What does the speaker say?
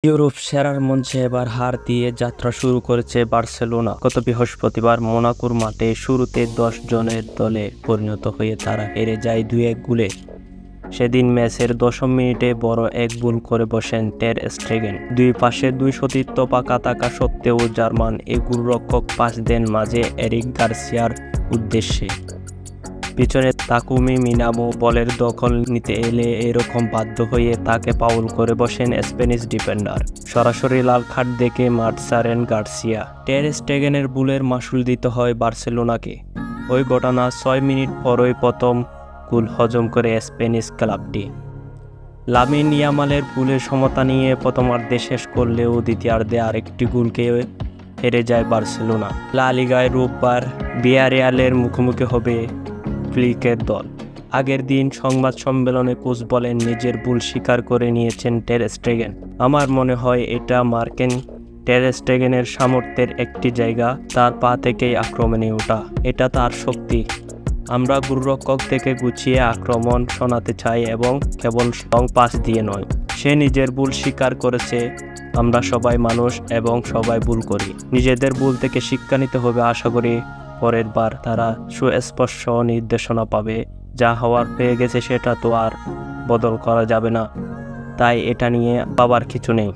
Europe সেরার মঞ্চে এবার হার দিয়ে যাত্রা শুরু করেছে বার্সেলোনা। গত বৃহস্পতিবার মোনাকোর মাঠে শুরুতে 10 জনের দলে পরিণত হয়ে তারা হেরে যায় 2-1 গোলে। সেদিন ম্যাচের 10ম মিনিটে বড় এক ভুল করে বসেন টের স্টেগেন। দুই পাশে দুই সতীর্থ পাকা থাকা সত্ত্বেও জার্মান এই গোলরক্ষক পাস দেন মাঝে এরিক গার্সিয়ার উদ্দেশ্যে। পিছনে তাকুমি মিনামো বলের দখল নিতে এলে এরকম বাধ্য হয়ে তাকে ফাউল করে বসেন স্প্যানিশ ডিফেন্ডার। সরাসরি লাল কার্ড দেখে মাঠ ছাড়েন গার্সিয়া। টের স্টেগেনের ভুলের মাসুল দিতে হয় বার্সেলোনাকে। ওই ঘটনা 6 মিনিট পরই প্রথম গোল হজম করে স্প্যানিশ ক্লাবটি। লামিন ইয়ামালের ভুলের সমতা নিয়ে প্রথমার্ধে শেষ করলেও দ্বিতীয়ার্ধে আরেকটি গোলকে হেরে যায় বার্সেলোনা। লা লিগায় রোববার ভিয়ারিয়ালের মুখোমুখি হবে ফ্লিকের দল। আগের দিন সংবাদ সম্মেলনে কোচ বলেন, নিজের ভুল স্বীকার করে নিয়েছেন টের স্টেগেন। আমার মনে হয় এটা মার্কেন টের স্টেগেনের সামর্থ্যের একটি জায়গা, তার পা থেকেই আক্রমণে ওঠা, এটা তার শক্তি। আমরা গোলরক্ষক থেকে গুছিয়ে আক্রমণ শোনাতে চাই এবং কেবল লং পাস দিয়ে নয়। সে নিজের ভুল স্বীকার করেছে। আমরা সবাই মানুষ এবং সবাই ভুল করি। নিজেদের ভুল থেকে শিক্ষা নিতে হবে। আশা করি পরের বার তারা সুস্পষ্ট নির্দেশনা পাবে। যা হওয়ার হয়ে গেছে, সেটা তো আর বদল করা যাবে না, তাই এটা নিয়ে ভাবার কিছু নেই।